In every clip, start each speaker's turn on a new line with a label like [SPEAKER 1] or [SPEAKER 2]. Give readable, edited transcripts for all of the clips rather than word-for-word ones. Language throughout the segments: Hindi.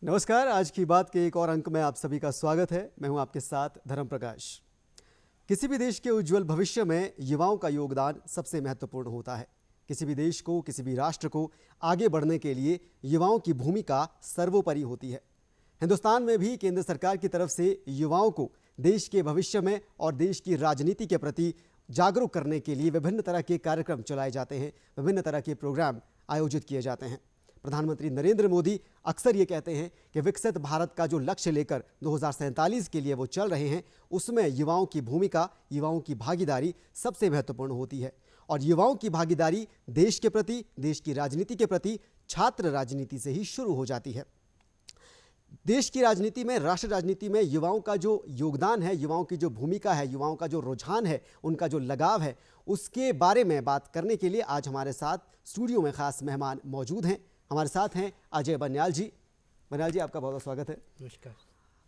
[SPEAKER 1] नमस्कार। आज की बात के एक और अंक में आप सभी का स्वागत है। मैं हूं आपके साथ धर्म प्रकाश। किसी भी देश के उज्जवल भविष्य में युवाओं का योगदान सबसे महत्वपूर्ण होता है। किसी भी देश को, किसी भी राष्ट्र को आगे बढ़ने के लिए युवाओं की भूमिका सर्वोपरि होती है। हिंदुस्तान में भी केंद्र सरकार की तरफ से युवाओं को देश के भविष्य में और देश की राजनीति के प्रति जागरूक करने के लिए विभिन्न तरह के कार्यक्रम चलाए जाते हैं, विभिन्न तरह के प्रोग्राम आयोजित किए जाते हैं। प्रधानमंत्री नरेंद्र मोदी अक्सर ये कहते हैं कि विकसित भारत का जो लक्ष्य लेकर 2047 के लिए वो चल रहे हैं, उसमें युवाओं की भूमिका, युवाओं की भागीदारी सबसे महत्वपूर्ण होती है। और युवाओं की भागीदारी देश के प्रति, देश की राजनीति के प्रति छात्र राजनीति से ही शुरू हो जाती है। देश की राजनीति में, राष्ट्र राजनीति में युवाओं का जो योगदान है, युवाओं की जो भूमिका है, युवाओं का जो रुझान है, उनका जो लगाव है, उसके बारे में बात करने के लिए आज हमारे साथ स्टूडियो में खास मेहमान मौजूद हैं। हमारे साथ हैं अजय बनियाल जी। बनियाल जी, आपका बहुत बहुत स्वागत है।
[SPEAKER 2] नमस्कार।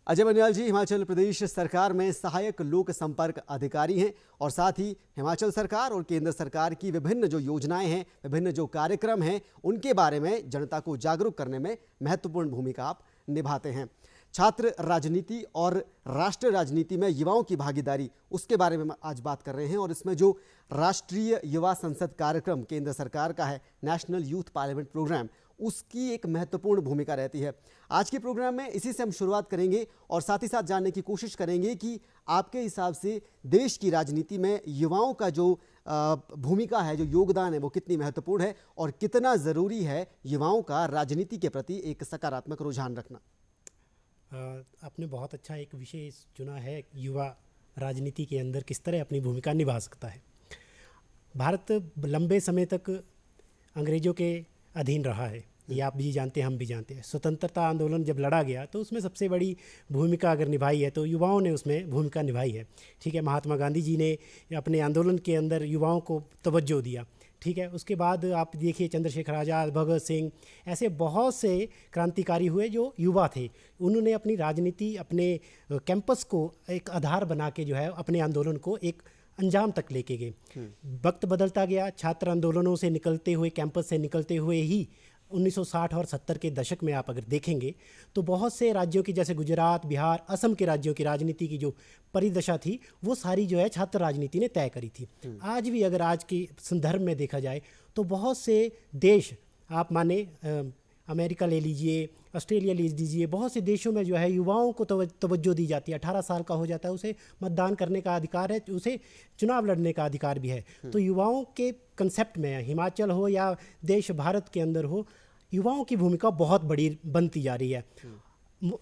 [SPEAKER 1] अजय बनियाल जी हिमाचल प्रदेश सरकार में सहायक लोक संपर्क अधिकारी हैं और साथ ही हिमाचल सरकार और केंद्र सरकार की विभिन्न जो योजनाएं हैं, विभिन्न जो कार्यक्रम हैं, उनके बारे में जनता को जागरूक करने में महत्वपूर्ण भूमिका आप निभाते हैं। छात्र राजनीति और राष्ट्र राजनीति में युवाओं की भागीदारी, उसके बारे में आज बात कर रहे हैं। और इसमें जो राष्ट्रीय युवा संसद कार्यक्रम केंद्र सरकार का है, नेशनल यूथ पार्लियामेंट प्रोग्राम, उसकी एक महत्वपूर्ण भूमिका रहती है। आज के प्रोग्राम में इसी से हम शुरुआत करेंगे और साथ ही साथ जानने की कोशिश करेंगे कि आपके हिसाब से देश की राजनीति में युवाओं का जो भूमिका है, जो योगदान है, वो कितनी महत्वपूर्ण है और कितना ज़रूरी है युवाओं का राजनीति के प्रति एक सकारात्मक रुझान रखना।
[SPEAKER 2] आपने बहुत अच्छा एक विषय चुना है, युवा राजनीति के अंदर किस तरह अपनी भूमिका निभा सकता है। भारत लंबे समय तक अंग्रेज़ों के अधीन रहा है, ये आप भी जानते हैं, हम भी जानते हैं। स्वतंत्रता आंदोलन जब लड़ा गया तो उसमें सबसे बड़ी भूमिका अगर निभाई है तो युवाओं ने उसमें भूमिका निभाई है। ठीक है, महात्मा गांधी जी ने अपने आंदोलन के अंदर युवाओं को तवज्जो दिया। ठीक है, उसके बाद आप देखिए चंद्रशेखर आज़ाद, भगत सिंह, ऐसे बहुत से क्रांतिकारी हुए जो युवा थे। उन्होंने अपनी राजनीति, अपने कैंपस को एक आधार बना के जो है अपने आंदोलन को एक अंजाम तक लेके गए। वक्त बदलता गया, छात्र आंदोलनों से निकलते हुए, कैंपस से निकलते हुए ही 1960 और 70 के दशक में आप अगर देखेंगे तो बहुत से राज्यों की, जैसे गुजरात, बिहार, असम के राज्यों की राजनीति की जो परिदशा थी, वो सारी जो है छात्र राजनीति ने तय करी थी। आज भी अगर आज के संदर्भ में देखा जाए तो बहुत से देश, आप माने अमेरिका ले लीजिए, ऑस्ट्रेलिया ले लीजिए, बहुत से देशों में जो है युवाओं को तवज्जो दी जाती है। 18 साल का हो जाता है, उसे मतदान करने का अधिकार है, उसे चुनाव लड़ने का अधिकार भी है। तो युवाओं के कंसेप्ट में, हिमाचल हो या देश भारत के अंदर हो, युवाओं की भूमिका बहुत बड़ी बनती जा रही है।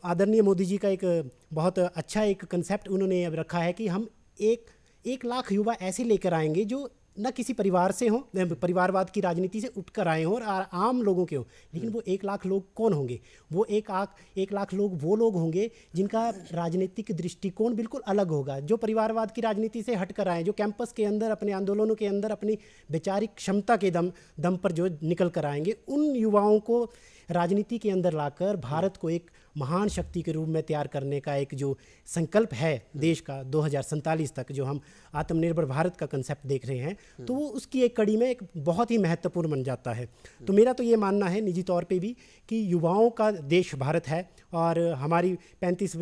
[SPEAKER 2] आदरणीय मोदी जी का एक बहुत अच्छा एक कंसेप्ट उन्होंने रखा है कि हम एक लाख युवा ऐसे लेकर आएंगे जो न किसी परिवार से हों, परिवारवाद की राजनीति से उठकर आए हों और आम लोगों के हों। लेकिन वो 1 लाख लोग कौन होंगे? वो एक लाख लोग वो लोग होंगे जिनका राजनीतिक दृष्टिकोण बिल्कुल अलग होगा, जो परिवारवाद की राजनीति से हटकर आए, जो कैंपस के अंदर अपने आंदोलनों के अंदर अपनी वैचारिक क्षमता के दम पर जो निकल कर आएंगे। उन युवाओं को राजनीति के अंदर लाकर भारत को एक महान शक्ति के रूप में तैयार करने का एक जो संकल्प है देश का 2047 तक, जो हम आत्मनिर्भर भारत का कंसेप्ट देख रहे हैं, तो वो उसकी एक कड़ी में एक बहुत ही महत्वपूर्ण बन जाता है। तो मेरा तो ये मानना है निजी तौर पे भी कि युवाओं का देश भारत है और हमारी 35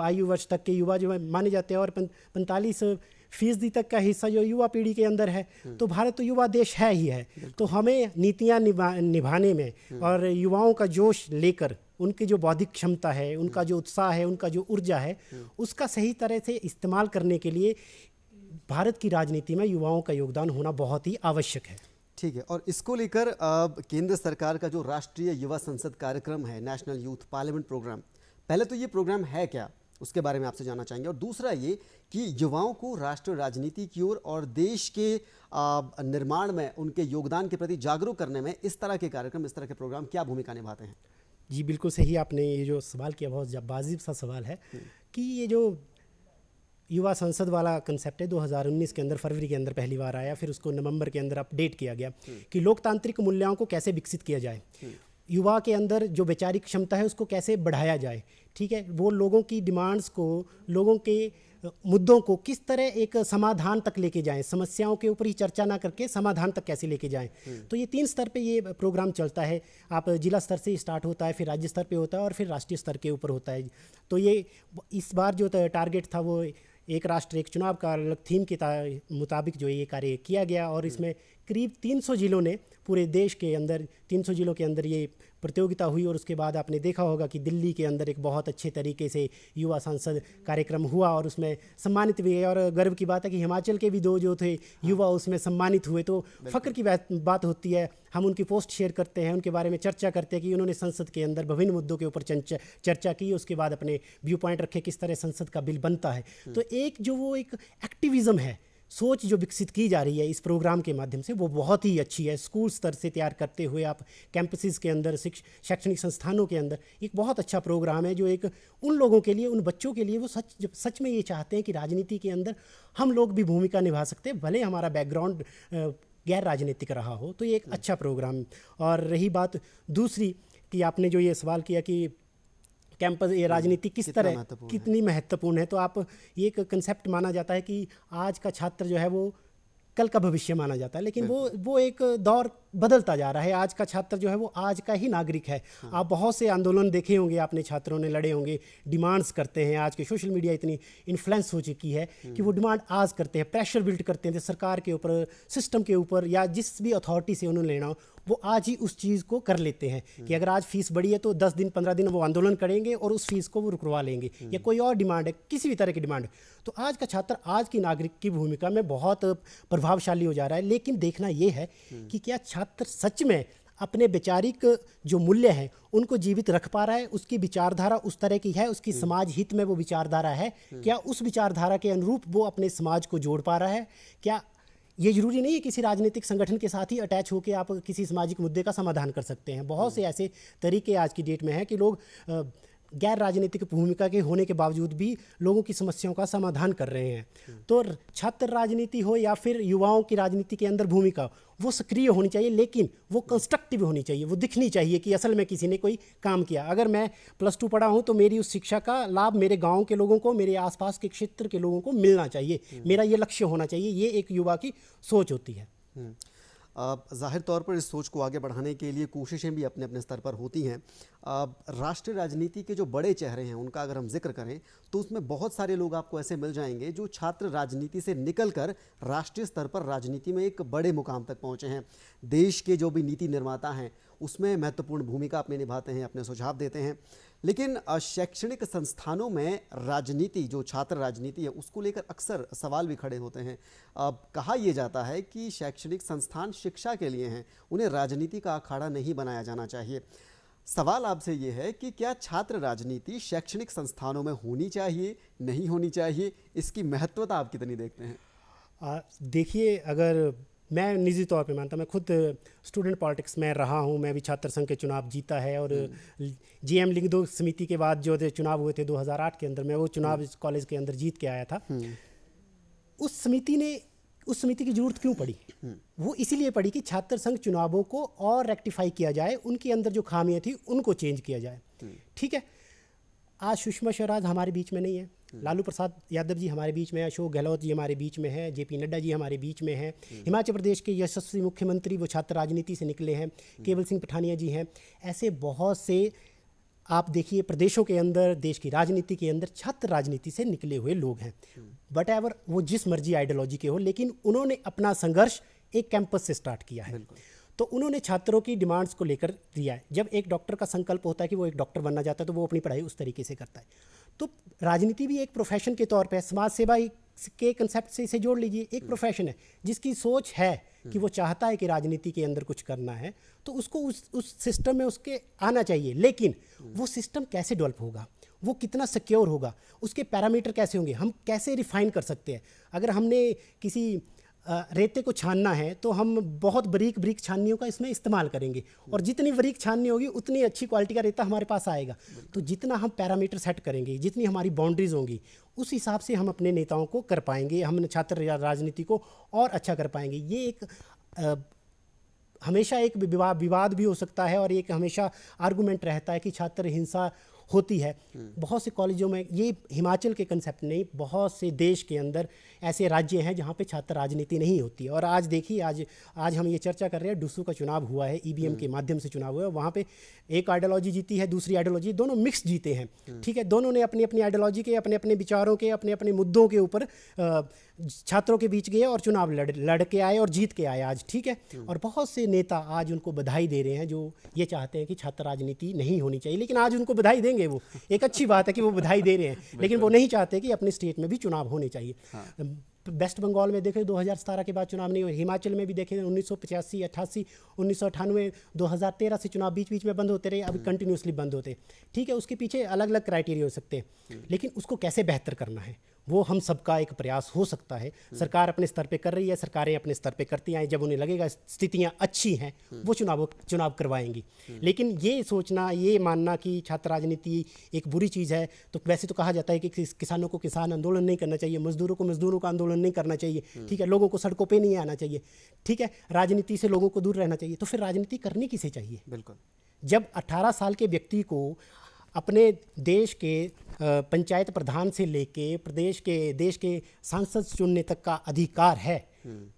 [SPEAKER 2] आयु वर्ष तक के युवा जो है माने जाते हैं और 45% तक का हिस्सा जो युवा पीढ़ी के अंदर है। तो भारत तो युवा देश है ही है। तो हमें नीतियाँ निभाने में और युवाओं का जोश लेकर, उनकी जो बौद्धिक क्षमता है, उनका जो उत्साह है, उनका जो ऊर्जा है, उसका सही तरह से इस्तेमाल करने के लिए भारत की राजनीति में युवाओं का योगदान होना बहुत ही आवश्यक है।
[SPEAKER 1] ठीक है, और इसको लेकर केंद्र सरकार का जो राष्ट्रीय युवा संसद कार्यक्रम है, नेशनल यूथ पार्लियामेंट प्रोग्राम, पहले तो ये प्रोग्राम है क्या, उसके बारे में आपसे जानना चाहेंगे। और दूसरा ये कि युवाओं को राष्ट्र राजनीति की ओर और देश के निर्माण में उनके योगदान के प्रति जागरूक करने में इस तरह के कार्यक्रम, इस तरह के प्रोग्राम क्या भूमिका निभाते हैं?
[SPEAKER 2] जी बिल्कुल सही आपने ये जो सवाल किया, बहुत वाजिब सा सवाल है कि ये जो युवा संसद वाला कंसेप्ट है 2019 के अंदर, फरवरी के अंदर पहली बार आया, फिर उसको नवंबर के अंदर अपडेट किया गया कि लोकतांत्रिक मूल्यों को कैसे विकसित किया जाए, युवा के अंदर जो वैचारिक क्षमता है उसको कैसे बढ़ाया जाए। ठीक है, वो लोगों की डिमांड्स को, लोगों के मुद्दों को किस तरह एक समाधान तक लेके जाएं, समस्याओं के ऊपर ही चर्चा ना करके समाधान तक कैसे लेके जाएं। तो ये 3 स्तर पे ये प्रोग्राम चलता है। आप जिला स्तर से स्टार्ट होता है, फिर राज्य स्तर पे होता है और फिर राष्ट्रीय स्तर के ऊपर होता है। तो ये इस बार जो टारगेट था वो एक राष्ट्र एक चुनाव का अलग थीम के मुताबिक जो ये कार्य किया गया, और इसमें करीब 300 जिलों ने पूरे देश के अंदर 300 जिलों के अंदर ये प्रतियोगिता हुई। और उसके बाद आपने देखा होगा कि दिल्ली के अंदर एक बहुत अच्छे तरीके से युवा सांसद कार्यक्रम हुआ और उसमें सम्मानित भी है। और गर्व की बात है कि हिमाचल के भी 2 जो थे युवा उसमें सम्मानित हुए। तो फ़ख्र की बात होती है। हम उनकी पोस्ट शेयर करते हैं, उनके बारे में चर्चा करते हैं कि उन्होंने संसद के अंदर विभिन्न मुद्दों के ऊपर चर्चा की, उसके बाद अपने व्यू पॉइंट रखे किस तरह संसद का बिल बनता है। तो एक जो वो एक एक्टिविज़म है, सोच जो विकसित की जा रही है इस प्रोग्राम के माध्यम से, वो बहुत ही अच्छी है। स्कूल स्तर से तैयार करते हुए आप कैंपसेस के अंदर, शैक्षणिक संस्थानों के अंदर एक बहुत अच्छा प्रोग्राम है जो एक उन लोगों के लिए, उन बच्चों के लिए वो सच में ये चाहते हैं कि राजनीति के अंदर हम लोग भी भूमिका निभा सकते हैं, भले हमारा बैकग्राउंड गैर राजनीतिक रहा हो। तो ये एक अच्छा प्रोग्राम। और रही बात दूसरी कि आपने जो ये सवाल किया कि कैंपस ये राजनीति किस तरह कितनी महत्वपूर्ण है, तो आप ये एक कंसेप्ट माना जाता है कि आज का छात्र जो है वो कल का भविष्य माना जाता है, लेकिन वो एक दौर बदलता जा रहा है। आज का छात्र जो है वो आज का ही नागरिक है। आप बहुत से आंदोलन देखे होंगे, आपने छात्रों ने लड़े होंगे, डिमांड्स करते हैं। आज के सोशल मीडिया इतनी इन्फ्लुएंस हो चुकी है कि वो डिमांड आज करते हैं, प्रेशर बिल्ड करते हैं सरकार के ऊपर, सिस्टम के ऊपर, या जिस भी अथॉरिटी से उन्होंने लेना हो, वो आज ही उस चीज़ को कर लेते हैं कि अगर आज फीस बढ़ी है तो 10 दिन 15 दिन वो आंदोलन करेंगे और उस फीस को वो रुकवा लेंगे, या कोई और डिमांड है, किसी भी तरह की डिमांड है। तो आज का छात्र आज की नागरिक की भूमिका में बहुत प्रभावशाली हो जा रहा है। लेकिन देखना ये है कि क्या छात्र सच में अपने वैचारिक जो मूल्य हैं उनको जीवित रख पा रहा है, उसकी विचारधारा उस तरह की है, उसकी समाज हित में वो विचारधारा है, क्या उस विचारधारा के अनुरूप वो अपने समाज को जोड़ पा रहा है। क्या ये जरूरी नहीं है किसी राजनीतिक संगठन के साथ ही अटैच होकर आप किसी सामाजिक मुद्दे का समाधान कर सकते हैं। बहुत से ऐसे तरीके आज की डेट में हैं कि लोग गैर राजनीतिक भूमिका के होने के बावजूद भी लोगों की समस्याओं का समाधान कर रहे हैं। तो छात्र राजनीति हो या फिर युवाओं की राजनीति के अंदर भूमिका, वो सक्रिय होनी चाहिए, लेकिन वो कंस्ट्रक्टिव होनी चाहिए। वो दिखनी चाहिए कि असल में किसी ने कोई काम किया। अगर मैं +2 पढ़ा हूँ तो मेरी उस शिक्षा का लाभ मेरे गाँव के लोगों को, मेरे आसपास के क्षेत्र के लोगों को मिलना चाहिए। मेरा ये लक्ष्य होना चाहिए। ये एक युवा की सोच होती है।
[SPEAKER 1] ज़ाहिर तौर पर इस सोच को आगे बढ़ाने के लिए कोशिशें भी अपने अपने स्तर पर होती हैं। राष्ट्रीय राजनीति के जो बड़े चेहरे हैं उनका अगर हम जिक्र करें तो उसमें बहुत सारे लोग आपको ऐसे मिल जाएंगे जो छात्र राजनीति से निकलकर राष्ट्रीय स्तर पर राजनीति में एक बड़े मुकाम तक पहुंचे हैं। देश के जो भी नीति निर्माता हैं उसमें महत्वपूर्ण भूमिका अपने निभाते हैं, अपने सुझाव देते हैं। लेकिन शैक्षणिक संस्थानों में राजनीति, जो छात्र राजनीति है, उसको लेकर अक्सर सवाल भी खड़े होते हैं। कहा यह जाता है कि शैक्षणिक संस्थान शिक्षा के लिए हैं, उन्हें राजनीति का अखाड़ा नहीं बनाया जाना चाहिए। सवाल आपसे ये है कि क्या छात्र राजनीति शैक्षणिक संस्थानों में होनी चाहिए, नहीं होनी चाहिए, इसकी महत्वता आप कितनी देखते हैं?
[SPEAKER 2] देखिए, अगर मैं निजी तौर पे मानता, मैं खुद स्टूडेंट पॉलिटिक्स में रहा हूँ, मैं भी छात्र संघ के चुनाव जीता है। और जीएम लिंगदो समिति के बाद जो चुनाव हुए थे 2008 के अंदर, मैं वो चुनाव कॉलेज के अंदर जीत के आया था। उस समिति की जरूरत क्यों पड़ी? वो इसीलिए पड़ी कि छात्र संघ चुनावों को और रेक्टिफाई किया जाए, उनके अंदर जो खामियां थी उनको चेंज किया जाए। ठीक है, आज सुषमा स्वराज हमारे बीच में नहीं है, लालू प्रसाद यादव जी हमारे बीच में है, अशोक गहलोत जी हमारे बीच में है, जेपी नड्डा जी हमारे बीच में हैं, हिमाचल प्रदेश के यशस्वी मुख्यमंत्री वो छात्र राजनीति से निकले हैं, केवल सिंह पठानिया जी हैं। ऐसे बहुत से आप देखिए प्रदेशों के अंदर, देश की राजनीति के अंदर छात्र राजनीति से निकले हुए लोग हैं। बट एवर वो जिस मर्जी आइडियोलॉजी के हो, लेकिन उन्होंने अपना संघर्ष एक कैंपस से स्टार्ट किया है। तो उन्होंने छात्रों की डिमांड्स को लेकर दिया है। जब एक डॉक्टर का संकल्प होता है कि वो एक डॉक्टर बनना चाहता है तो वो अपनी पढ़ाई उस तरीके से करता है। तो राजनीति भी एक प्रोफेशन के तौर पे, समाज सेवा के कंसेप्ट से इसे जोड़ लीजिए, एक प्रोफेशन है जिसकी सोच है कि वो चाहता है कि राजनीति के अंदर कुछ करना है, तो उसको उस सिस्टम में उसके आना चाहिए। लेकिन वो सिस्टम कैसे डेवलप होगा, वो कितना सिक्योर होगा, उसके पैरामीटर कैसे होंगे, हम कैसे रिफाइन कर सकते हैं। अगर हमने किसी रेते को छानना है तो हम बहुत बारीक छाननियों का इसमें इस्तेमाल करेंगे, और जितनी बारीक छाननी होगी उतनी अच्छी क्वालिटी का रेता हमारे पास आएगा। तो जितना हम पैरामीटर सेट करेंगे, जितनी हमारी बाउंड्रीज होंगी, उस हिसाब से हम अपने नेताओं को कर पाएंगे, हम छात्र राजनीति को और अच्छा कर पाएंगे। ये एक हमेशा एक विवाद भी हो सकता है, और एक हमेशा आर्गूमेंट रहता है कि छात्र हिंसा होती है। बहुत से कॉलेजों में, ये हिमाचल के कंसेप्ट नहीं, बहुत से देश के अंदर ऐसे राज्य हैं जहाँ पे छात्र राजनीति नहीं होती है। और आज देखिए, आज हम ये चर्चा कर रहे हैं, डूसू का चुनाव हुआ है, ईवीएम के माध्यम से चुनाव हुआ है, वहाँ पे एक आइडियोलॉजी जीती है, दूसरी आइडियोलॉजी, दोनों मिक्स जीते हैं। ठीक है, दोनों ने अपनी अपनी आइडियोलॉजी के, अपने अपने विचारों के, अपने अपने मुद्दों के ऊपर छात्रों के बीच गए और चुनाव लड़ के आए और जीत के आए आज। ठीक है, और बहुत से नेता आज उनको बधाई दे रहे हैं जो ये चाहते हैं कि छात्र राजनीति नहीं होनी चाहिए, लेकिन आज उनको बधाई देंगे। वो एक अच्छी बात है कि वो बधाई दे रहे हैं, लेकिन वो नहीं चाहते कि अपने स्टेट में भी चुनाव होने चाहिए। वेस्ट बंगाल में देखें 2017 के बाद चुनाव नहीं हुए, हिमाचल में भी देखें 1985, 88, 1998, 2013 से चुनाव बीच बीच में बंद होते रहे, अभी कंटिन्यूसली बंद होते। ठीक है, उसके पीछे अलग अलग क्राइटेरिया हो सकते हैं, लेकिन उसको कैसे बेहतर करना है वो हम सबका एक प्रयास हो सकता है। सरकार अपने स्तर पे कर रही है, सरकारें अपने स्तर पे करती हैं, जब उन्हें लगेगा स्थितियां अच्छी हैं वो चुनाव करवाएंगी। लेकिन ये सोचना, ये मानना कि छात्र राजनीति एक बुरी चीज़ है, तो वैसे तो कहा जाता है कि किसानों को किसान आंदोलन नहीं करना चाहिए, मजदूरों को मजदूरों का आंदोलन नहीं करना चाहिए। ठीक है, लोगों को सड़कों पर नहीं आना चाहिए। ठीक है, राजनीति से लोगों को दूर रहना चाहिए। तो फिर राजनीति करनी किसे चाहिए?
[SPEAKER 1] बिल्कुल,
[SPEAKER 2] जब 18 साल के व्यक्ति को अपने देश के पंचायत प्रधान से लेके देश के सांसद चुनने तक का अधिकार है,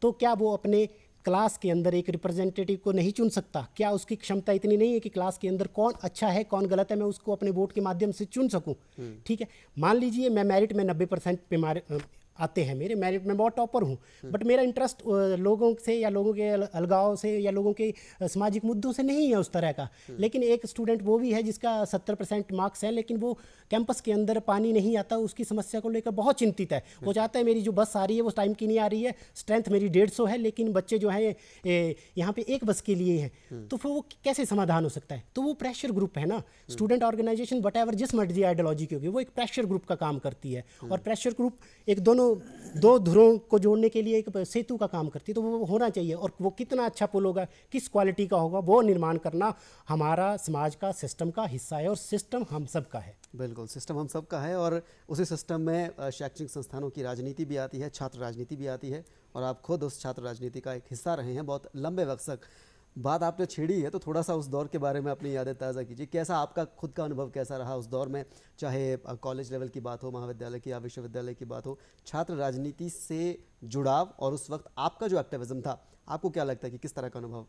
[SPEAKER 2] तो क्या वो अपने क्लास के अंदर एक रिप्रेजेंटेटिव को नहीं चुन सकता? क्या उसकी क्षमता इतनी नहीं है कि क्लास के अंदर कौन अच्छा है कौन गलत है मैं उसको अपने वोट के माध्यम से चुन सकूं? ठीक है, मान लीजिए मैं मेरिट में 90% पे आते हैं, मेरे मेरिट में बहुत टॉपर हूँ, बट मेरा इंटरेस्ट लोगों से या लोगों के अलगाव से या लोगों के सामाजिक मुद्दों से नहीं है उस तरह का। लेकिन एक स्टूडेंट वो भी है जिसका 70% मार्क्स है, लेकिन वो कैंपस के अंदर पानी नहीं आता, उसकी समस्या को लेकर बहुत चिंतित है। वो चाहता है मेरी जो बस आ रही है वो टाइम की नहीं आ रही है, स्ट्रेंथ मेरी 150 है, लेकिन बच्चे जो हैं यहाँ पे एक बस के लिए हैं, तो फिर वो कैसे समाधान हो सकता है? तो वो प्रेशर ग्रुप है ना, स्टूडेंट ऑर्गेनाइजेशन वटएवर जिस मर्जी आइडियोलॉजी की होगी, वो एक प्रेशर ग्रुप का काम करती है। और प्रेशर ग्रुप एक दो ध्रुवों को जोड़ने के लिए एक सेतु का काम करती है, तो वो होना चाहिए। और वो कितना अच्छा पुल होगा, किस क्वालिटी का होगा, वो निर्माण करना हमारा समाज का, सिस्टम का हिस्सा है, और सिस्टम हम सब का है।
[SPEAKER 1] बिल्कुल, सिस्टम हम सब का है, और उसी सिस्टम में शैक्षणिक संस्थानों की राजनीति भी आती है, छात्र राजनीति भी आती है, और आप खुद उस छात्र राजनीति का एक हिस्सा रहे हैं बहुत लंबे वक्त तक। बात आपने छेड़ी है तो थोड़ा सा उस दौर के बारे में अपनी यादें ताज़ा कीजिए। कैसा आपका खुद का अनुभव कैसा रहा उस दौर में, चाहे कॉलेज लेवल की बात हो, महाविद्यालय की या विश्वविद्यालय की बात हो, छात्र राजनीति से जुड़ाव और उस वक्त आपका जो एक्टिविज्म था, आपको क्या लगता है कि किस तरह का अनुभव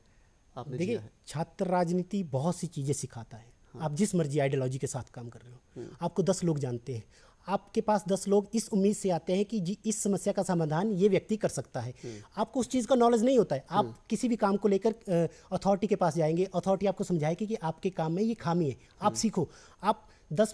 [SPEAKER 1] आपने
[SPEAKER 2] देखिए,
[SPEAKER 1] जिया है?
[SPEAKER 2] छात्र राजनीति बहुत सी चीज़ें सिखाता है। आप जिस मर्जी आइडियोलॉजी के साथ काम कर रहे हो, आपको 10 लोग जानते हैं, आपके पास 10 लोग इस उम्मीद से आते हैं कि जी इस समस्या का समाधान ये व्यक्ति कर सकता है। आपको उस चीज़ का नॉलेज नहीं होता है, आप किसी भी काम को लेकर अथॉरिटी के पास जाएंगे, अथॉरिटी आपको समझाएगी कि आपके काम में ये खामी है, आप सीखो। आप 100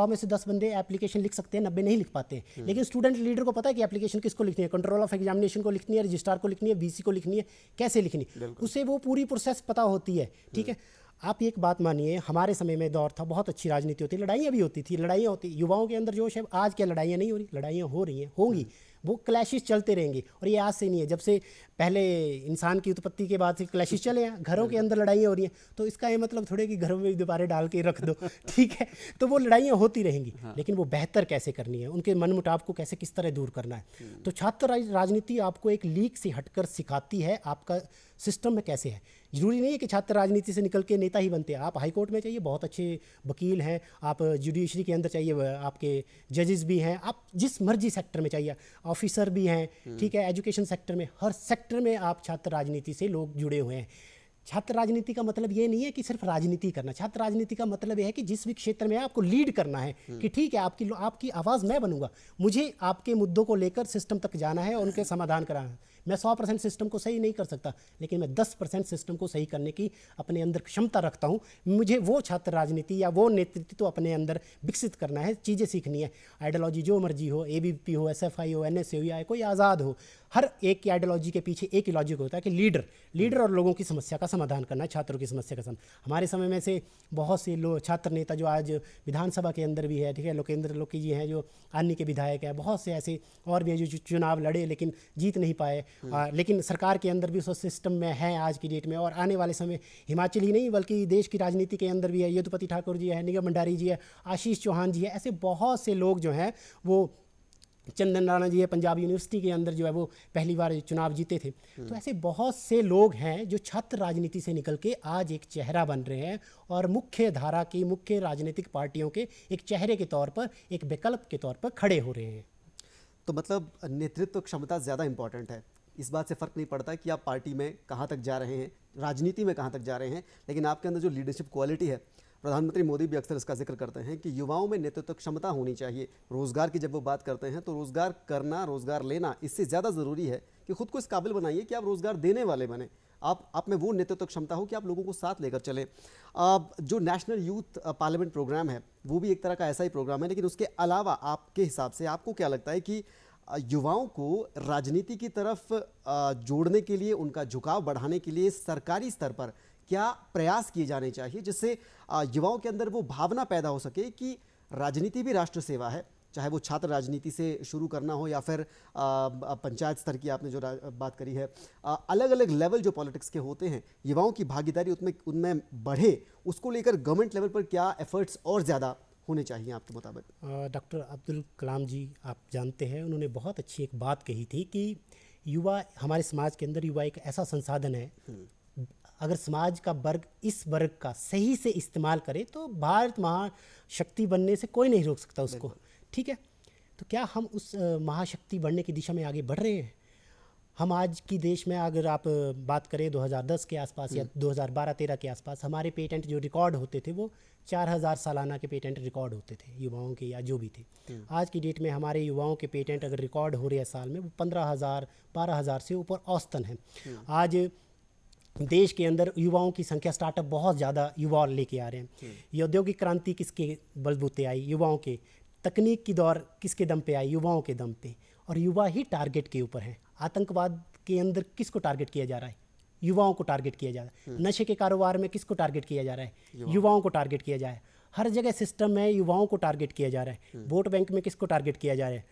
[SPEAKER 2] में से 10 बंदे एप्लीकेशन लिख सकते हैं, 90 नहीं लिख पाते हैं। लेकिन स्टूडेंट लीडर को पता है कि एप्लीकेशन किसको लिखनी है, कंट्रोल ऑफ एग्जामिनेशन को लिखनी है, रजिस्ट्रार को लिखनी है, वीसी को लिखनी है, कैसे लिखनी है, उसे वो पूरी प्रोसेस पता होती है। ठीक है, आप एक बात मानिए, हमारे समय में दौर था, बहुत अच्छी राजनीति होती, लड़ाइयाँ भी होती थी, लड़ाइयाँ होती, युवाओं के अंदर जोश है। आज क्या लड़ाइयाँ नहीं हो रही? लड़ाइयाँ हो रही हैं, होंगी, वो क्लैशेस चलते रहेंगे। और ये आज से नहीं है, जब से पहले इंसान की उत्पत्ति के बाद से क्लैशेस चले हैं, घरों के अंदर लड़ाइयाँ हो रही हैं। तो इसका ये मतलब थोड़े कि घरों में दोबारा डाल के रख दो, ठीक है, तो वो लड़ाइयाँ होती रहेंगी। लेकिन वो बेहतर कैसे करनी है, उनके मन मुटाव को कैसे किस तरह दूर करना है। तो छात्र राजनीति आपको एक लीक से हटकर सिखाती है आपका सिस्टम में कैसे है। जरूरी नहीं है कि छात्र राजनीति से निकल के नेता ही बनते हैं। आप हाई कोर्ट में चाहिए बहुत अच्छे वकील हैं, आप जुडिशरी के अंदर चाहिए आपके जजेस भी हैं, आप जिस मर्जी सेक्टर में चाहिए ऑफिसर भी हैं, ठीक है, एजुकेशन सेक्टर में, हर सेक्टर में आप छात्र राजनीति से लोग जुड़े हुए हैं। छात्र राजनीति का मतलब ये नहीं है कि सिर्फ राजनीति करना। छात्र राजनीति का मतलब यह है कि जिस भी क्षेत्र में आपको लीड करना है, कि ठीक है आपकी आवाज़ मैं बनूंगा, मुझे आपके मुद्दों को लेकर सिस्टम तक जाना है और उनके समाधान कराना है। मैं 100% सिस्टम को सही नहीं कर सकता, लेकिन मैं 10% सिस्टम को सही करने की अपने अंदर क्षमता रखता हूँ। मुझे वो छात्र राजनीति या वो नेतृत्व तो अपने अंदर विकसित करना है, चीज़ें सीखनी है। आइडियोलॉजी जो मर्जी हो, ABVP हो, SFI हो, NSA हो, या कोई आज़ाद हो, हर एक की आइडियोलॉजी के पीछे एक ही लॉजिक होता है कि लीडर और लोगों की समस्या का समाधान करना है, छात्रों की समस्या का समाधान। हमारे समय में से बहुत से छात्र नेता जो आज विधानसभा के अंदर भी है, ठीक है, लोकेंद्र लोकी जी हैं जो आनी के विधायक है, बहुत से ऐसे और भी हैं जो चुनाव लड़े लेकिन जीत नहीं पाए, लेकिन सरकार के अंदर भी उस सिस्टम में है आज की डेट में। और आने वाले समय हिमाचल ही नहीं बल्कि देश की राजनीति के अंदर भी है, यदुपति ठाकुर जी है, निगम भंडारी जी है, आशीष चौहान जी है, ऐसे बहुत से लोग जो हैं वो चंदन राणा जी है पंजाब यूनिवर्सिटी के अंदर जो है वो पहली बार चुनाव जीते थे। तो ऐसे बहुत से लोग हैं जो छात्र राजनीति से निकल के आज एक चेहरा बन रहे हैं और मुख्य धारा की मुख्य राजनीतिक पार्टियों के एक चेहरे के तौर पर, एक विकल्प के तौर पर खड़े हो रहे हैं।
[SPEAKER 1] तो मतलब नेतृत्व क्षमता ज़्यादा इंपॉर्टेंट है। इस बात से फ़र्क नहीं पड़ता कि आप पार्टी में कहाँ तक जा रहे हैं, राजनीति में कहाँ तक जा रहे हैं, लेकिन आपके अंदर जो लीडरशिप क्वालिटी है, प्रधानमंत्री मोदी भी अक्सर इसका जिक्र करते हैं कि युवाओं में नेतृत्व क्षमता होनी चाहिए। रोज़गार की जब वो बात करते हैं तो रोज़गार करना, रोज़गार लेना इससे ज़्यादा ज़रूरी है कि खुद को इस काबिल बनाइए कि आप रोज़गार देने वाले बने, आप में वो नेतृत्व क्षमता हो कि आप लोगों को साथ लेकर चलें। जो नेशनल यूथ पार्लियामेंट प्रोग्राम है वो भी एक तरह का ऐसा ही प्रोग्राम है, लेकिन उसके अलावा आपके हिसाब से आपको क्या लगता है कि युवाओं को राजनीति की तरफ जोड़ने के लिए, उनका झुकाव बढ़ाने के लिए सरकारी स्तर पर क्या प्रयास किए जाने चाहिए जिससे युवाओं के अंदर वो भावना पैदा हो सके कि राजनीति भी राष्ट्र सेवा है, चाहे वो छात्र राजनीति से शुरू करना हो या फिर पंचायत स्तर की आपने जो बात करी है, अलग अलग लेवल जो पॉलिटिक्स के होते हैं, युवाओं की भागीदारी उनमें बढ़े, उसको लेकर गवर्नमेंट लेवल पर क्या एफर्ट्स और ज़्यादा होने चाहिए आपके मुताबिक?
[SPEAKER 2] डॉक्टर अब्दुल कलाम जी, आप जानते हैं, उन्होंने बहुत अच्छी एक बात कही थी कि युवा, हमारे समाज के अंदर युवा एक ऐसा संसाधन है, अगर समाज का वर्ग इस वर्ग का सही से इस्तेमाल करे तो भारत महाशक्ति बनने से कोई नहीं रोक सकता उसको। ठीक है, तो क्या हम उस महाशक्ति बनने की दिशा में आगे बढ़ रहे हैं? हम आज की देश में अगर आप बात करें 2010 के आसपास या 2012-13 के आसपास, हमारे पेटेंट जो रिकॉर्ड होते थे वो 4000 सालाना के पेटेंट रिकॉर्ड होते थे युवाओं के या जो भी थे। आज की डेट में हमारे युवाओं के पेटेंट अगर रिकॉर्ड हो रहे हैं साल में, वो 15,000 12,000 से ऊपर औसतन है। आज देश के अंदर युवाओं की संख्या, स्टार्टअप बहुत ज़्यादा युवा लेके आ रहे हैं। ये औद्योगिक क्रांति किसके बलबूते आई? युवाओं के। तकनीक की दौर किसके दम पे आई? युवाओं के दम पे। और युवा ही टारगेट के ऊपर है। आतंकवाद के अंदर किसको टारगेट किया जा रहा है? युवाओं को टारगेट किया जा रहा है। नशे के कारोबार में किसको टारगेट किया जा रहा है? युवाओं को टारगेट किया जा रहा है। हर जगह सिस्टम में युवाओं को टारगेट किया जा रहा है। वोट बैंक में किसको टारगेट किया जा रहा है?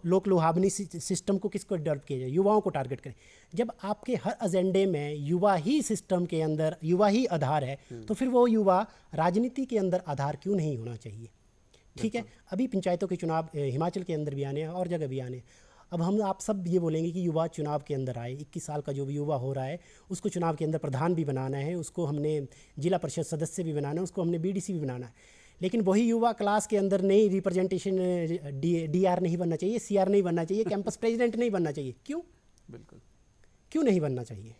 [SPEAKER 2] लोक लुहावनी सिस्टम को किसको डेवलप किया जाए? युवाओं को टारगेट करें। जब आपके हर एजेंडे में युवा ही सिस्टम के अंदर, युवा ही आधार है, तो फिर वो युवा राजनीति के अंदर आधार क्यों नहीं होना चाहिए? ठीक है, अभी पंचायतों के चुनाव हिमाचल के अंदर भी आने हैं और जगह भी आने हैं। अब हम आप सब ये बोलेंगे कि युवा चुनाव के अंदर आए, 21 साल का जो भी युवा हो रहा है उसको चुनाव के अंदर प्रधान भी बनाना है, उसको हमने जिला परिषद सदस्य भी बनाना है, उसको हमने बीडीसी भी बनाना है। लेकिन वही युवा क्लास के अंदर नहीं रिप्रेजेंटेशन, डीआर नहीं बनना चाहिए, सीआर नहीं बनना चाहिए, कैंपस प्रेसिडेंट नहीं बनना चाहिए। क्यों?
[SPEAKER 1] बिल्कुल,
[SPEAKER 2] क्यों नहीं बनना चाहिए?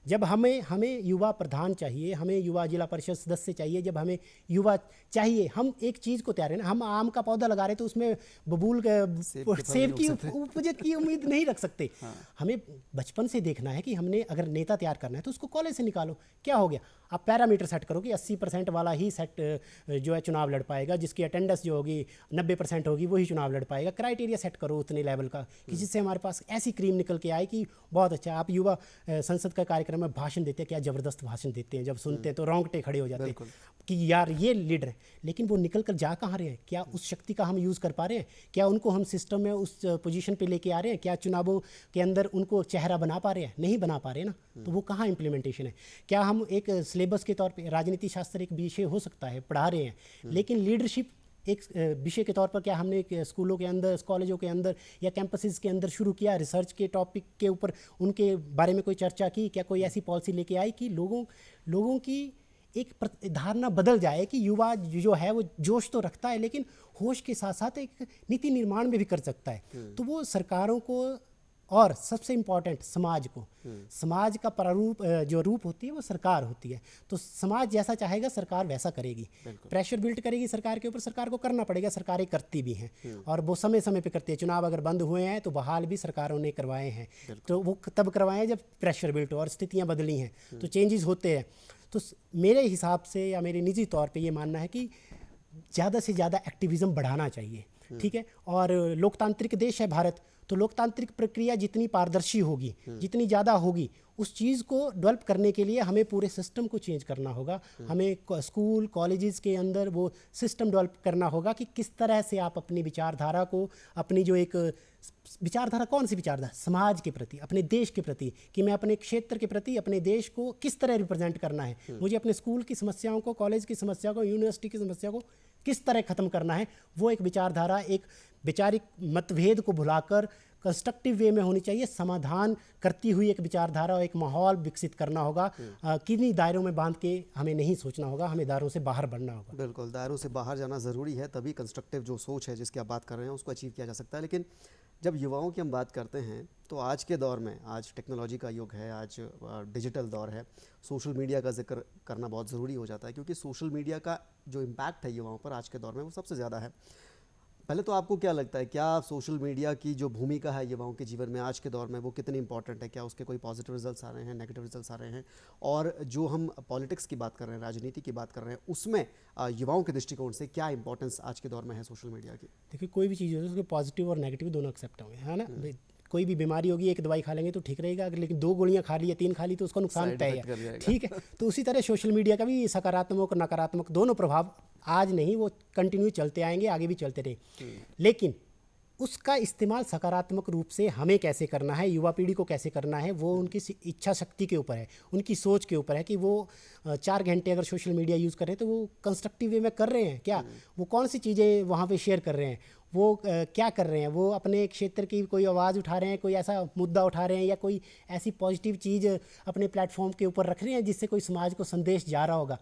[SPEAKER 2] जब हमें युवा प्रधान चाहिए, हमें युवा जिला परिषद सदस्य चाहिए, जब हमें युवा चाहिए, हम एक चीज़ को तैयार है ना, हम आम का पौधा लगा रहे तो उसमें बबूल सेब की उपज की उम्मीद नहीं रख सकते। हमें बचपन से देखना है कि हमने अगर नेता तैयार करना है तो उसको कॉलेज से निकालो। क्या हो गया? आप पैरामीटर सेट करो कि 80% वाला ही सेट जो है चुनाव लड़ पाएगा, जिसकी अटेंडेंस जो होगी 90% होगी वही चुनाव लड़ पाएगा। क्राइटेरिया सेट करो उतने लेवल का कि जिससे हमारे पास ऐसी क्रीम निकल के आए कि बहुत अच्छा। आप युवा संसद का कार्यक्रम में भाषण देते हैं, क्या ज़बरदस्त भाषण देते हैं, जब सुनते हैं तो रोंगटे खड़े हो जाते हैं कि यार ये लीडर है। लेकिन वो निकल कर जा कहाँ रहे हैं? क्या उस शक्ति का हम यूज़ कर पा रहे हैं? क्या उनको हम सिस्टम में उस पोजीशन पे लेके आ रहे हैं? क्या चुनावों के अंदर उनको चेहरा बना पा रहे हैं? नहीं बना पा रहे ना, तो वो कहाँ इम्प्लीमेंटेशन है? क्या हम एक सिलेबस के तौर पे राजनीति शास्त्र एक विषय हो सकता है, पढ़ा रहे हैं, लेकिन लीडरशिप एक विषय के तौर पर क्या हमने स्कूलों के अंदर, कॉलेजों के अंदर या कैंपसेस के अंदर शुरू किया? रिसर्च के टॉपिक के ऊपर उनके बारे में कोई चर्चा की? क्या कोई ऐसी पॉलिसी लेके आई कि लोगों की एक धारणा बदल जाए कि युवा जो है वो जोश तो रखता है लेकिन होश के साथ साथ एक नीति निर्माण में भी कर सकता है? तो वो सरकारों को और सबसे इम्पॉर्टेंट समाज को, समाज का प्रारूप जो रूप होती है वो सरकार होती है। तो समाज जैसा चाहेगा सरकार वैसा करेगी। प्रेशर बिल्ड करेगी सरकार के ऊपर, सरकार को करना पड़ेगा, सरकारें करती भी हैं और वो समय समय पे करती है। चुनाव अगर बंद हुए हैं तो बहाल भी सरकारों ने करवाए हैं, तो वो तब करवाए हैं जब प्रेशर बिल्ड हो और स्थितियाँ बदली हैं, तो चेंजेस होते हैं। तो मेरे हिसाब से या मेरे निजी तौर पे ये मानना है कि ज़्यादा से ज़्यादा एक्टिविज़म बढ़ाना चाहिए। ठीक है, और लोकतांत्रिक देश है भारत, तो लोकतांत्रिक प्रक्रिया जितनी पारदर्शी होगी, जितनी ज़्यादा होगी, उस चीज़ को डेवलप करने के लिए हमें पूरे सिस्टम को चेंज करना होगा। हमें स्कूल कॉलेजेस के अंदर वो सिस्टम डेवलप करना होगा कि किस तरह से आप अपनी विचारधारा को, अपनी जो एक विचारधारा, कौन सी विचारधारा? समाज के प्रति, अपने देश के प्रति, कि मैं अपने क्षेत्र के प्रति अपने देश को किस तरह रिप्रेजेंट करना है, मुझे अपने स्कूल की समस्याओं को, कॉलेज की समस्या को, यूनिवर्सिटी की समस्या को किस तरह ख़त्म करना है, वो एक विचारधारा, एक वैचारिक मतभेद को भुलाकर कंस्ट्रक्टिव वे में होनी चाहिए, समाधान करती हुई एक विचारधारा और एक माहौल विकसित करना होगा। किन्हीं दायरों में बांध के हमें नहीं सोचना होगा, हमें दायरों से बाहर बढ़ना होगा।
[SPEAKER 1] बिल्कुल, दायरों से बाहर जाना ज़रूरी है, तभी कंस्ट्रक्टिव जो सोच है जिसकी आप बात कर रहे हैं उसको अचीव किया जा सकता है। लेकिन जब युवाओं की हम बात करते हैं तो आज के दौर में, आज टेक्नोलॉजी का युग है, आज डिजिटल दौर है, सोशल मीडिया का जिक्र करना बहुत ज़रूरी हो जाता है, क्योंकि सोशल मीडिया का जो इम्पैक्ट है युवाओं पर आज के दौर में वो सबसे ज़्यादा है। पहले तो आपको क्या लगता है, क्या सोशल मीडिया की जो भूमिका है युवाओं के जीवन में आज के दौर में वो कितनी इंपॉर्टेंट है? क्या उसके कोई पॉजिटिव रिजल्ट्स आ रहे हैं, नेगेटिव रिजल्ट्स आ रहे हैं? और जो हम पॉलिटिक्स की बात कर रहे हैं, राजनीति की बात कर रहे हैं, उसमें युवाओं के दृष्टिकोण से क्या इंपॉर्टेंस आज के दौर में है सोशल मीडिया की?
[SPEAKER 2] देखिए, कोई भी चीज़ हो उसके पॉजिटिव और नेगेटिव दोनों एक्सेप्ट होंगे, है ना। कोई भी बीमारी होगी, एक दवाई खा लेंगे तो ठीक रहेगा, अगर लेकिन 2 गोलियां खा ली या 3 खा ली तो उसका नुकसान
[SPEAKER 1] Side
[SPEAKER 2] तय
[SPEAKER 1] effect कर
[SPEAKER 2] है,
[SPEAKER 1] जाएगा।
[SPEAKER 2] ठीक है। तो उसी तरह सोशल मीडिया का भी सकारात्मक और नकारात्मक दोनों प्रभाव आज नहीं, वो कंटिन्यू चलते आएंगे, आगे भी चलते रहे। लेकिन उसका इस्तेमाल सकारात्मक रूप से हमें कैसे करना है, युवा पीढ़ी को कैसे करना है, वो उनकी इच्छा शक्ति के ऊपर है, उनकी सोच के ऊपर है कि वो 4 घंटे अगर सोशल मीडिया यूज़ कर रहे हैं तो वो कंस्ट्रक्टिव वे में कर रहे हैं क्या, वो कौन सी चीज़ें वहाँ पे शेयर कर रहे हैं, वो क्या कर रहे हैं, वो अपने क्षेत्र की कोई आवाज़ उठा रहे हैं, कोई ऐसा मुद्दा उठा रहे हैं, या कोई ऐसी पॉजिटिव चीज़ अपने प्लेटफॉर्म के ऊपर रख रहे हैं जिससे कोई समाज को संदेश जा रहा होगा।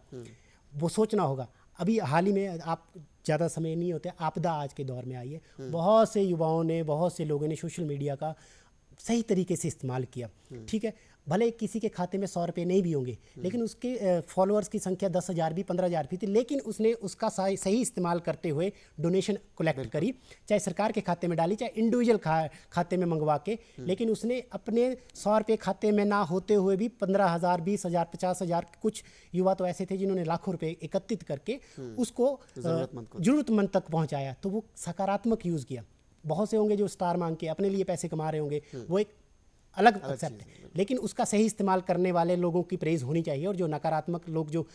[SPEAKER 2] वो सोचना होगा। अभी हाल ही में, आप ज़्यादा समय नहीं होते, आपदा आज के दौर में आई है, बहुत से युवाओं ने, बहुत से लोगों ने सोशल मीडिया का सही तरीके से इस्तेमाल किया, ठीक है। भले किसी के खाते में 100 रुपये नहीं भी होंगे, लेकिन उसके फॉलोअर्स की संख्या 10,000 भी, 15,000 भी थी, लेकिन उसने उसका सही इस्तेमाल करते हुए डोनेशन कलेक्ट करी, चाहे सरकार के खाते में डाली, चाहे इंडिविजुअल खाते में मंगवा के, लेकिन उसने अपने 100 रुपये खाते में ना होते हुए भी 15,000, 20,000, 50,000, कुछ युवा तो ऐसे थे जिन्होंने लाखों रुपए एकत्रित करके उसको ज़रूरतमंद तक पहुँचाया। तो वो सकारात्मक यूज़ किया। बहुत से होंगे जो स्टार मांग के अपने लिए पैसे कमा रहे होंगे, वो एक अलग कंसेप्ट है, लेकिन उसका सही इस्तेमाल करने वाले लोगों की प्रेज़ होनी चाहिए। और जो नकारात्मक लोग जो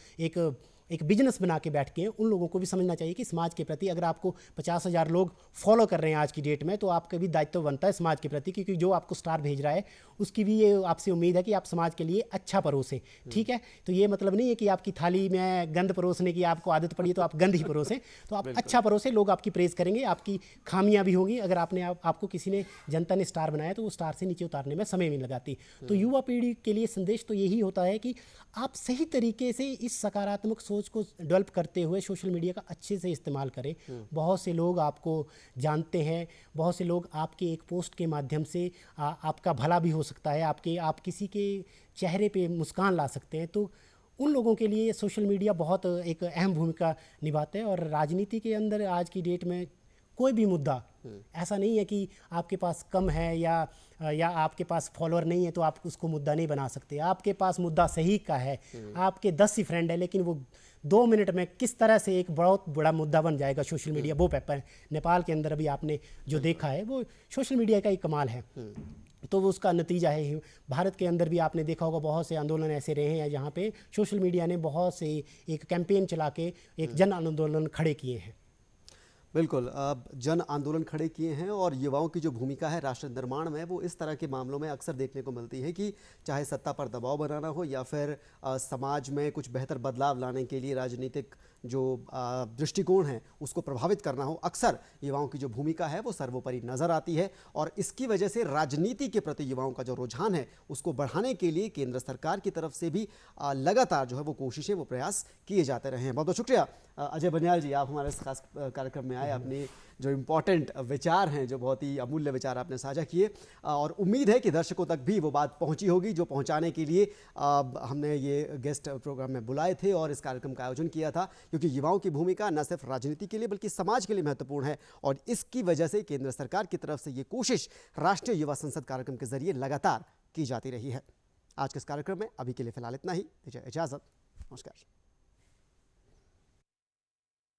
[SPEAKER 2] एक बिजनेस बना के बैठ के हैं, उन लोगों को भी समझना चाहिए कि समाज के प्रति, अगर आपको 50,000 लोग फॉलो कर रहे हैं आज की डेट में, तो आपका भी दायित्व बनता है समाज के प्रति, क्योंकि जो आपको स्टार भेज रहा है उसकी भी ये आपसे उम्मीद है कि आप समाज के लिए अच्छा परोसें, ठीक है। तो ये मतलब नहीं है कि आपकी थाली में गंद परोसने की आपको आदत पड़ी है तो आप गंद ही परोसें, तो आप अच्छा परोसें, लोग आपकी प्रेज़ करेंगे। आपकी खामियां भी होंगी, अगर आपको किसी ने, जनता ने स्टार बनाया तो वो स्टार से नीचे उतारने में समय नहीं लगाती। तो युवा पीढ़ी के लिए संदेश तो यही होता है कि आप सही तरीके से इस सकारात्मक सोच को डेवलप करते हुए सोशल मीडिया का अच्छे से इस्तेमाल करें। बहुत से लोग आपको जानते हैं, बहुत से लोग आपके एक पोस्ट के माध्यम से आपका भला भी हो सकता है, आप किसी के चेहरे पे मुस्कान ला सकते हैं। तो उन लोगों के लिए सोशल मीडिया बहुत एक अहम भूमिका निभाते हैं। और राजनीति के अंदर आज की डेट में कोई भी मुद्दा ऐसा नहीं है कि आपके पास कम है या आपके पास फॉलोअर नहीं है तो आप उसको मुद्दा नहीं बना सकते। आपके पास मुद्दा सही का है, आपके 10 ही फ्रेंड है, लेकिन वो 2 मिनट में किस तरह से एक बहुत बड़ा मुद्दा बन जाएगा सोशल मीडिया, वो पेपर नेपाल के अंदर अभी आपने जो देखा है वो सोशल मीडिया का ही कमाल है। तो वो उसका नतीजा है। भारत के अंदर भी आपने देखा होगा, बहुत से आंदोलन ऐसे रहे हैं जहाँ पे सोशल मीडिया ने बहुत से एक कैंपेन चला के एक जन आंदोलन खड़े किए हैं।
[SPEAKER 1] बिल्कुल, अब जन आंदोलन खड़े किए हैं। और युवाओं की जो भूमिका है राष्ट्र निर्माण में, वो इस तरह के मामलों में अक्सर देखने को मिलती है कि चाहे सत्ता पर दबाव बनाना हो या फिर समाज में कुछ बेहतर बदलाव लाने के लिए राजनीतिक जो दृष्टिकोण है उसको प्रभावित करना हो, अक्सर युवाओं की जो भूमिका है वो सर्वोपरि नज़र आती है। और इसकी वजह से राजनीति के प्रति युवाओं का जो रुझान है उसको बढ़ाने के लिए केंद्र सरकार की तरफ से भी लगातार जो है वो कोशिशें, वो प्रयास किए जाते रहे हैं। बहुत बहुत शुक्रिया अजय बनियाल जी, आप हमारे इस खास कार्यक्रम में आए, अपने जो इम्पोर्टेंट विचार हैं, जो बहुत ही अमूल्य विचार आपने साझा किए। और उम्मीद है कि दर्शकों तक भी वो बात पहुंची होगी जो पहुंचाने के लिए हमने ये गेस्ट प्रोग्राम में बुलाए थे और इस कार्यक्रम का आयोजन किया था। क्योंकि युवाओं की भूमिका न सिर्फ राजनीति के लिए बल्कि समाज के लिए महत्वपूर्ण है। और इसकी वजह से केंद्र सरकार की तरफ से ये कोशिश राष्ट्रीय युवा संसद कार्यक्रम के जरिए लगातार की जाती रही है। आज के इस कार्यक्रम में अभी के लिए फिलहाल इतना ही। दीजिए इजाज़त, नमस्कार।